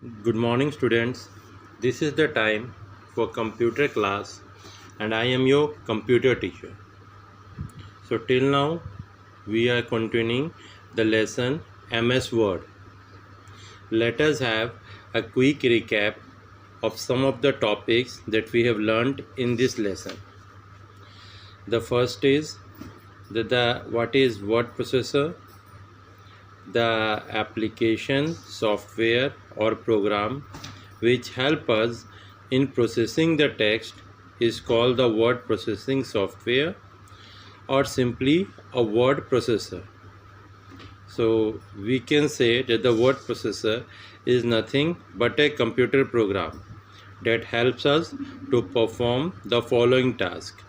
Good morning, students. This is the time for computer class, and I am your computer teacher. So, till now, we are continuing the lesson MS Word. Let us have a quick recap of some of the topics that we have learned in this lesson. The first is what is word processor, the application, software or program which help us in processing the text is called the word processing software or simply a word processor. So we can say that the word processor is nothing but a computer program that helps us to perform the following task.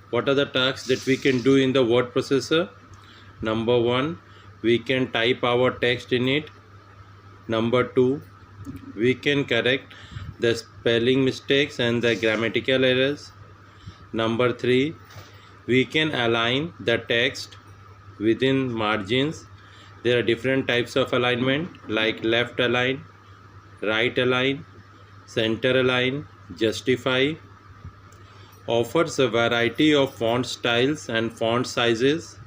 What are the tasks that we can do in the word processor? Number 1, we can type our text in it. Number 2, we can correct the spelling mistakes and the grammatical errors. Number 3, we can align the text within margins. There are different types of alignment like left align, right align, center align, justify. Offers a variety of font styles and font sizes.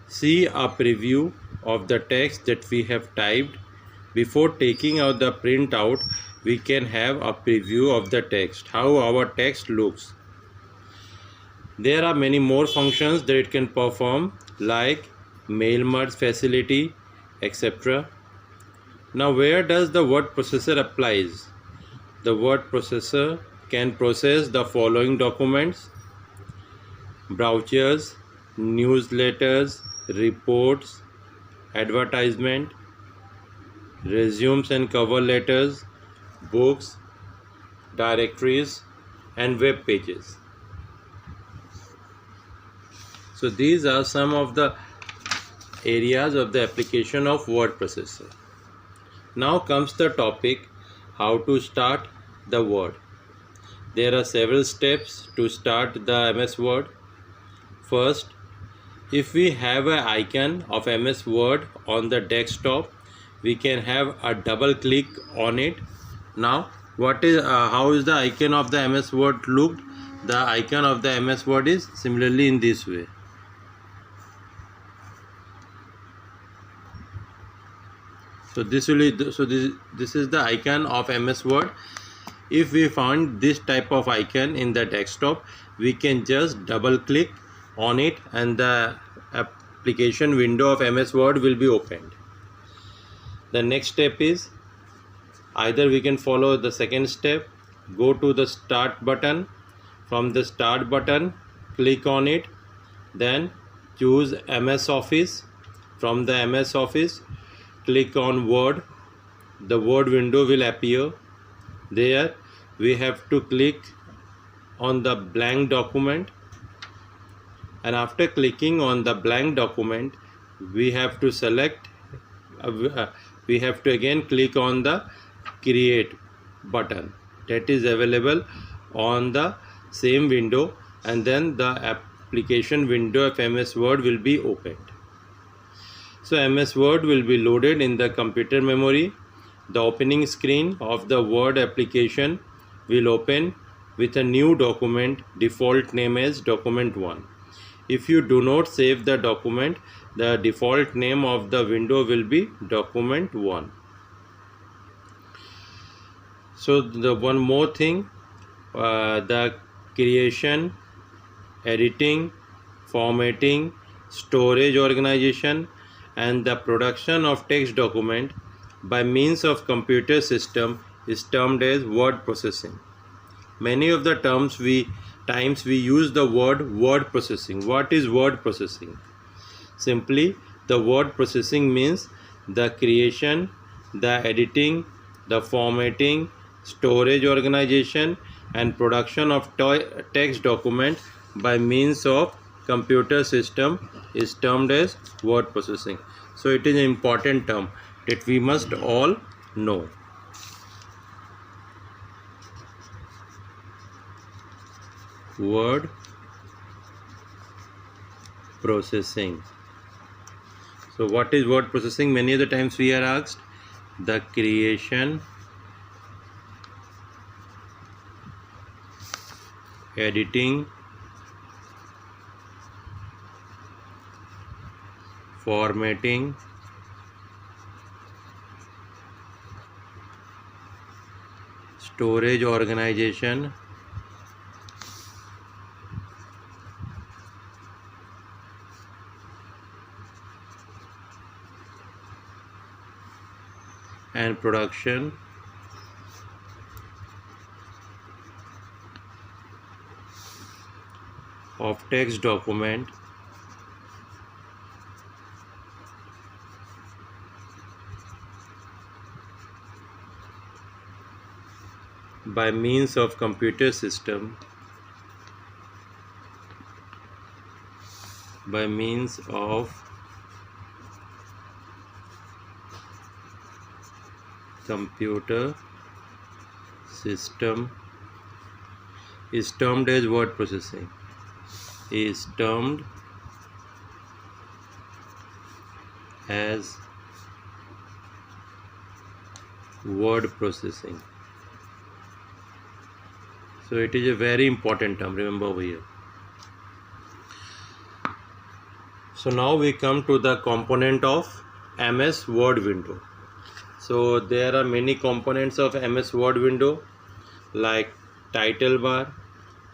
See a preview of the text that we have typed. Before taking out the printout, we can have a preview of the text, how our text looks. There are many more functions that it can perform like mail merge facility, etc. Now where does the word processor applies? The word processor can process the following documents: brochures, newsletters, reports, advertisement, resumes and cover letters, books, directories and web pages. So these are some of the areas of the application of word processor. Now comes the topic how to start the Word. There are several steps to start the MS Word. First, if we have an icon of MS Word on the desktop, we can have a double click on it. Now how is the icon of the MS Word looked? The icon of the MS Word is similarly in this way. So this is the icon of MS Word. If we find this type of icon in the desktop, we can just double click on it and the application window of MS Word will be opened. The next step is either we can follow the second step, go to the start button. From the start button, click on it, then choose MS Office. From the MS Office, click on Word. The Word window will appear. There we have to click on the blank document, and after clicking on the blank document, we have to select we have to again click on the create button that is available on the same window, and then the application window of MS Word will be opened. So MS Word will be loaded in the computer memory. The opening screen of the Word application will open with a new document, default name as document 1. If you do not save the document, the default name of the window will be document 1. So the one more thing, the creation, editing, formatting, storage organization and the production of text document by means of computer system is termed as word processing. Many of the times we use the word processing. What is word processing? Simply, the word processing means the creation, the editing, the formatting, storage organization and production of text document by means of computer system is termed as word processing. So it is an important term that we must all know. Word processing. So what is word processing? Many of the times we are asked. the creation, editing, formatting, storage organization, and production of text document by means of computer system, by means of computer system is termed as word processing, is termed as word processing. So it is a very important term, remember over here. So now we come to the component of MS Word window. So there are many components of MS Word window like title bar,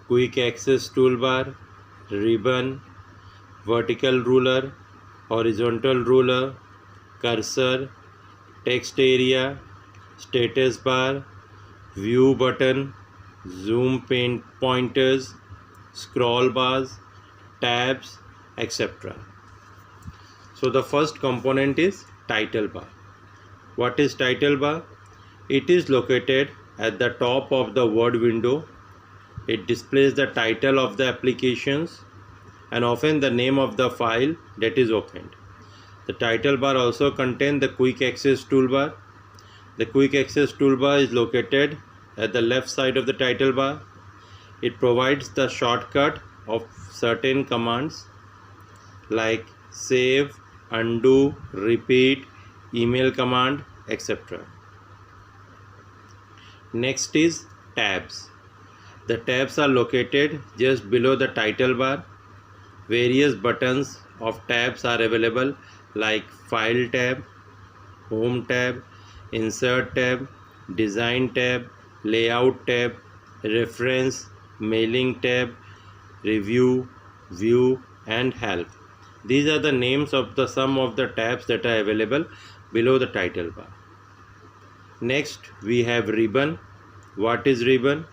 quick access toolbar, ribbon, vertical ruler, horizontal ruler, cursor, text area, status bar, view button, zoom pointers, scroll bars, tabs, etc. So the first component is title bar. What is title bar? It is located at the top of the Word window. It displays the title of the applications and often the name of the file that is opened. The title bar also contains the quick access toolbar. The quick access toolbar is located at the left side of the title bar. It provides the shortcut of certain commands like save, undo, repeat, email command, etc. Next is tabs. The tabs are located just below the title bar. Various buttons of tabs are available like File tab, Home tab, Insert tab, Design tab, Layout tab, Reference, Mailing tab, Review, View and Help. These are the names of some of the tabs that are available below the title bar. Next we have ribbon. What is ribbon?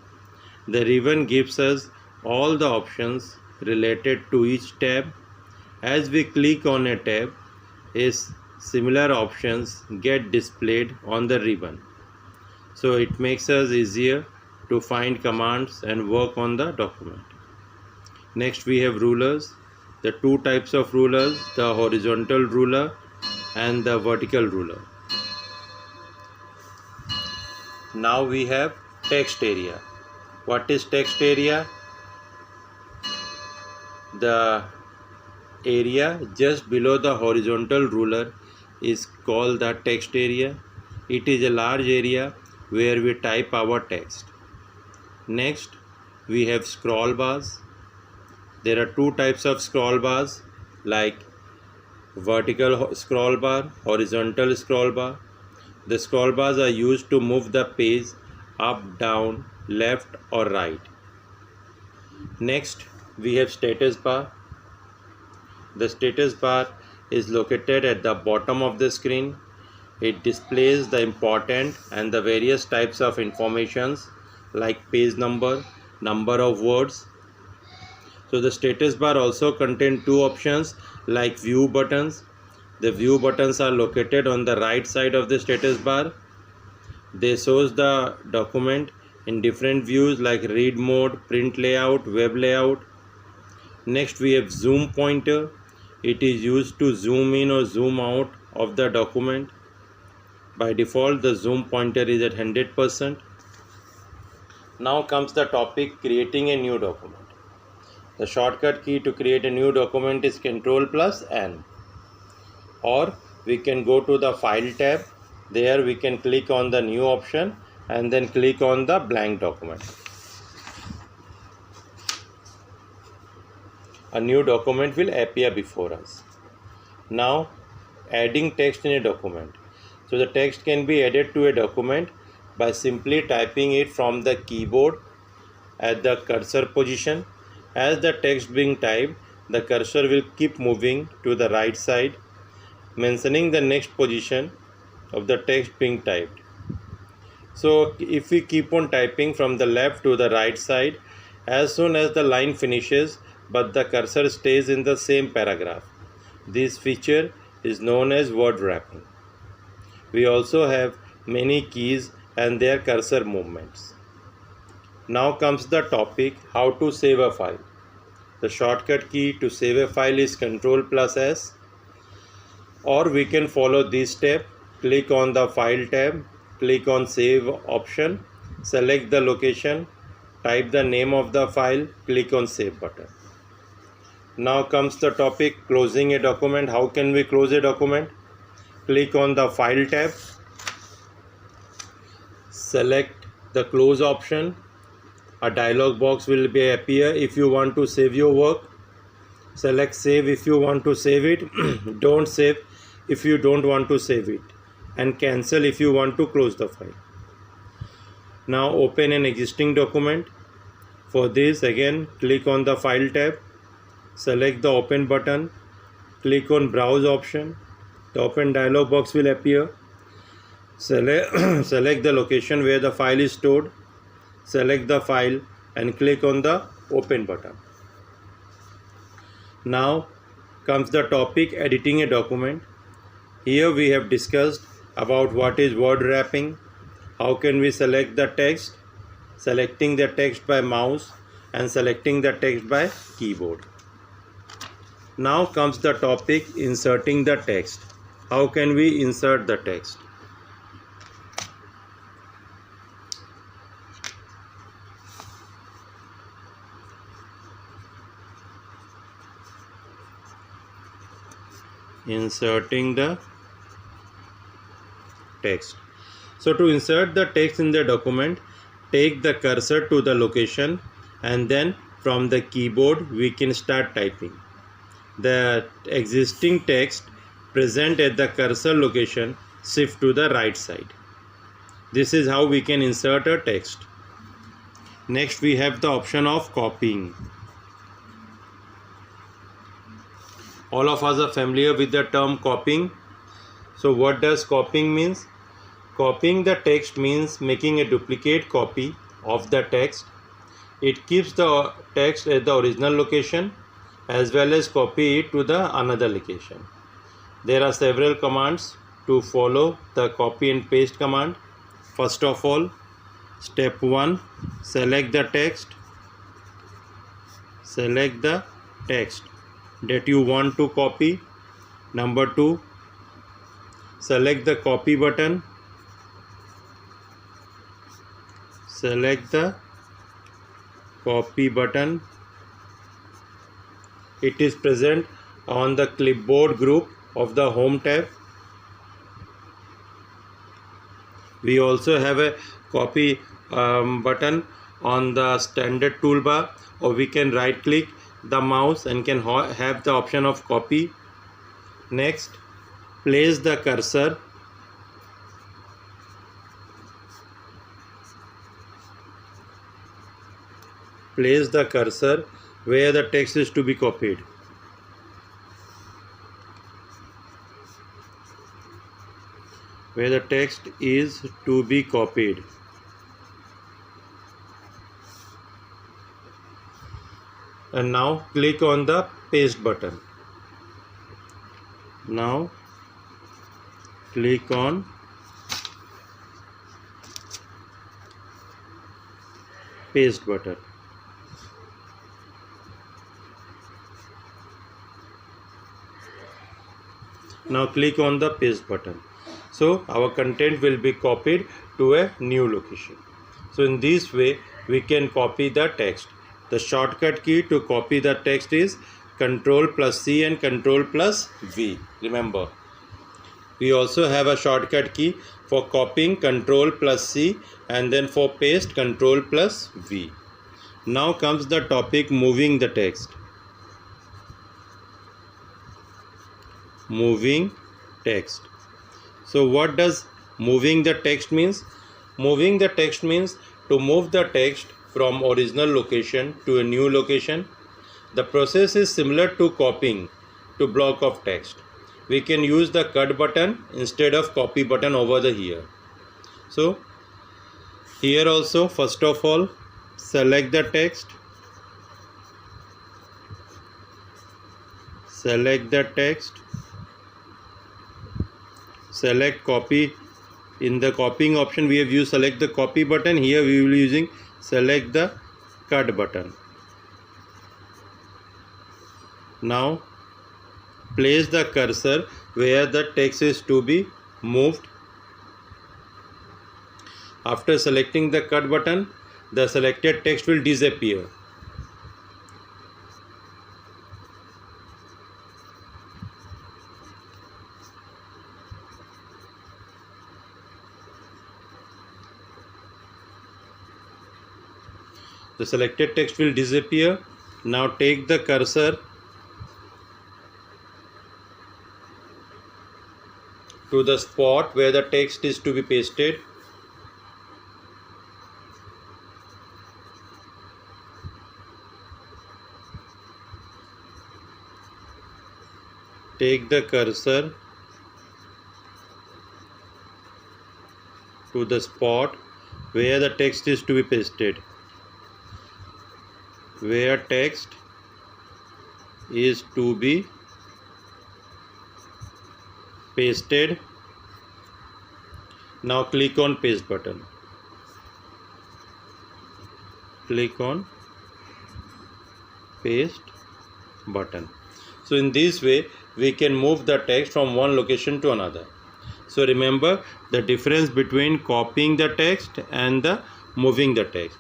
The ribbon gives us all the options related to each tab. As we click on a tab, similar options get displayed on the ribbon. So it makes us easier to find commands and work on the document. Next we have rulers. The two types of rulers, the horizontal ruler and the vertical ruler. Now we have text area. What is text area? The area just below the horizontal ruler is called the text area. It is a large area where we type our text. Next we have scroll bars. There are two types of scroll bars like vertical scroll bar, horizontal scroll bar. The scroll bars are used to move the page up, down, left or right. Next we have status bar. The status bar is located at the bottom of the screen. It displays the important and the various types of informations like page number, number of words. So the status bar also contains two options like view buttons. The view buttons are located on the right side of the status bar. They shows the document in different views like read mode, print layout, web layout. Next we have zoom pointer. It is used to zoom in or zoom out of the document. By default the zoom pointer is at 100%. Now comes the topic creating a new document. The shortcut key to create a new document is Ctrl+N. Or we can go to the File tab. There we can click on the new option and then click on the blank document. A new document will appear before us. Now adding text in a document. So the text can be added to a document by simply typing it from the keyboard at the cursor position. As the text being typed, the cursor will keep moving to the right side, mentioning the next position of the text being typed. So if we keep on typing from the left to the right side, as soon as the line finishes but the cursor stays in the same paragraph, this feature is known as word wrapping. We also have many keys and their cursor movements. Now comes the topic, how to save a file. The shortcut key to save a file is Ctrl+S, or we can follow this step. Click on the File tab, click on Save option, select the location, type the name of the file, click on Save button. Now comes the topic, closing a document. How can we close a document? Click on the File tab, select the Close option. A dialog box will appear if you want to save your work. Select Save if you want to save it, don't save if you don't want to save it, and cancel if you want to close the file. Now open an existing document. For this, again click on the File tab, select the Open button, click on Browse option. The open dialog box will appear. Select the location where the file is stored, select the file and click on the Open button. Now comes the topic, editing a document. Here we have discussed about what is word wrapping, how can we select the text, selecting the text by mouse and selecting the text by keyboard. Now comes the topic, inserting the text. How can we insert the text? Inserting the text. So to insert the text in the document, take the cursor to the location and then from the keyboard we can start typing. The existing text present at the cursor location shift to the right side. This is how we can insert a text. Next we have the option of copying. All of us are familiar with the term copying. So what does copying means? Copying the text means making a duplicate copy of the text. It keeps the text at the original location as well as copy it to the another location. There are several commands to follow the copy and paste command. First of all, step 1, select the text. Select the text that you want to copy. Number 2, select the copy button. Select the copy button. It is present on the clipboard group of the Home tab. We also have a copy button on the standard toolbar, or we can right click the mouse and can have the option of copy. Next, place the cursor. Place the cursor where the text is to be copied. Where the text is to be copied. And now click on the paste button. Now click on paste button. Now click on the paste button. So our content will be copied to a new location. So in this way we can copy the text. The shortcut key to copy the text is Ctrl+C and Ctrl+V. Remember, We also have a shortcut key for copying, Ctrl+C, and then for paste, Ctrl+V. Now comes the topic moving the text. Moving text. So what does moving the text means? Moving the text means to move the text from original location to a new location. The process is similar to copying to block of text. We can use the cut button instead of copy button over the here. So here also, first of all, select the text. Select the text. Select copy. In the copying option we have used select the copy button. Here we will be using select the cut button. Now place the cursor where the text is to be moved. After selecting the cut button, the selected text will disappear. The selected text will disappear. Now take the cursor to the spot where the text is to be pasted. Take the cursor to the spot where the text is to be pasted. Where text is to be pasted. Now click on paste button. Click on paste button. So in this way we can move the text from one location to another. So remember the difference between copying the text and the moving the text.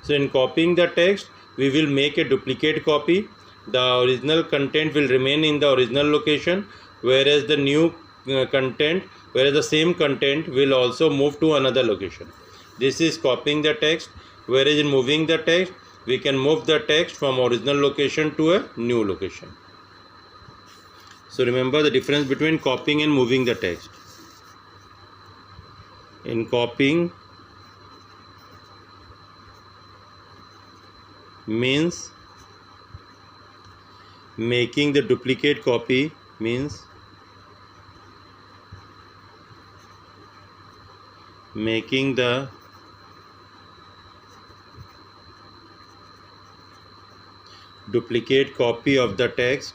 So in copying the text we will make a duplicate copy. The original content will remain in the original location, whereas the new whereas the same content will also move to another location. This is copying the text, whereas in moving the text we can move the text from original location to a new location. So remember the difference between copying and moving the text. In copying means making the duplicate copy, means making the duplicate copy of the text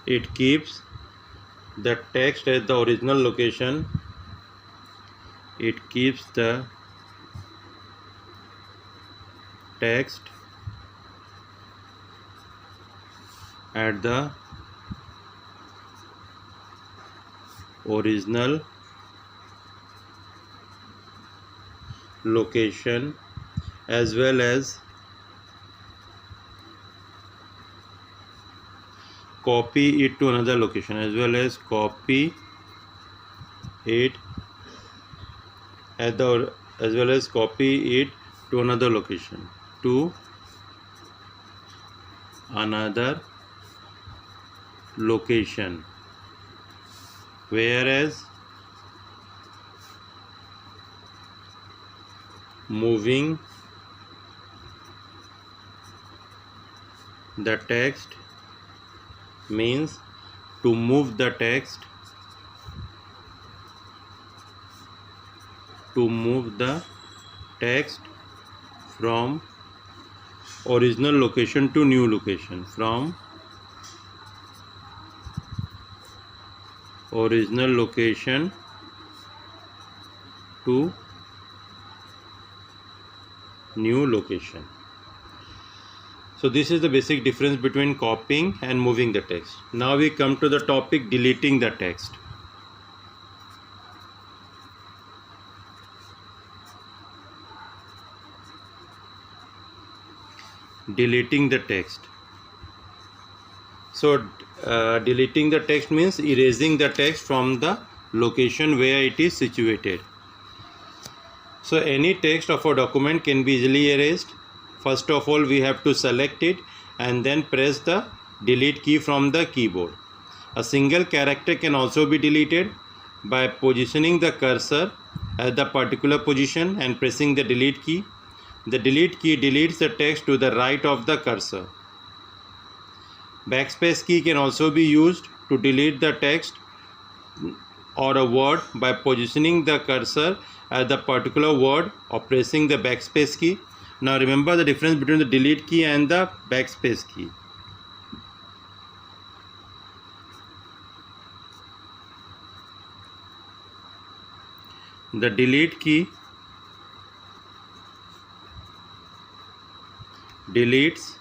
it keeps the text at the original location. It keeps the text at the original location as well as copy it to another location, as well as copy it at the as well as copy it to another location, to another location. Whereas moving the text means to move the text, from original location to new location, from original location to new location. So this is the basic difference between copying and moving the text. Now we come to the topic deleting the text. deleting the text. So deleting the text means erasing the text from the location where it is situated. So any text of a document can be easily erased. First of all, we have to select it and then press the delete key from the keyboard. A single character can also be deleted by positioning the cursor at the particular position and pressing the delete key. The delete key deletes the text to the right of the cursor. Backspace key can also be used to delete the text or a word by positioning the cursor at the particular word or pressing the backspace key. Now remember the difference between the delete key and the backspace key. The delete key deletes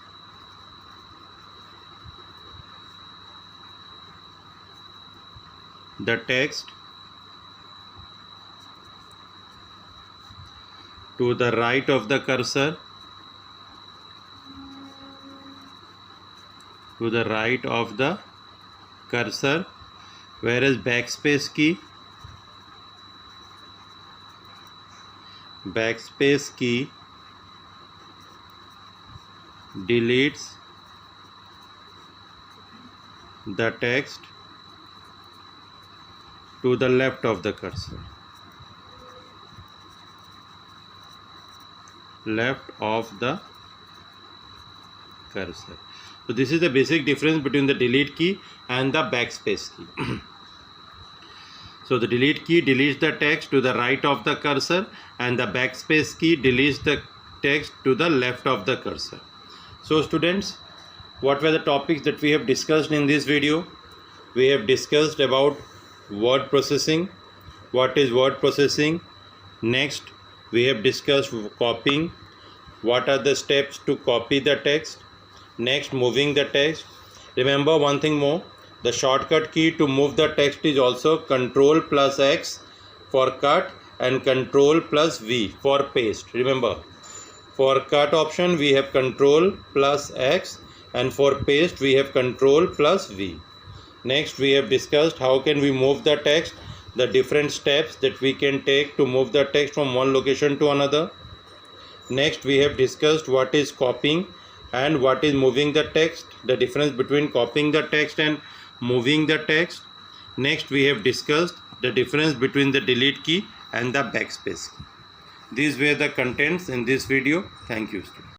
the text to the right of the cursor, whereas backspace key deletes the text to the left of the cursor. So this is the basic difference between the delete key and the backspace key. So the delete key deletes the text to the right of the cursor and the backspace key deletes the text to the left of the cursor. So students, what were the topics that we have discussed in this video? We have discussed about word processing. What is word processing? Next, we have discussed copying. What are the steps to copy the text? Next, moving the text. Remember one thing more. The shortcut key to move the text is also Ctrl plus X for cut and Ctrl plus V for paste. Remember, for cut option we have Ctrl plus X and for paste we have Ctrl plus V. Next, we have discussed how can we move the text, the different steps that we can take to move the text from one location to another. Next, we have discussed what is copying and what is moving the text, the difference between copying the text and moving the text. Next, we have discussed the difference between the delete key and the backspace key. These were the contents in this video. Thank you, students.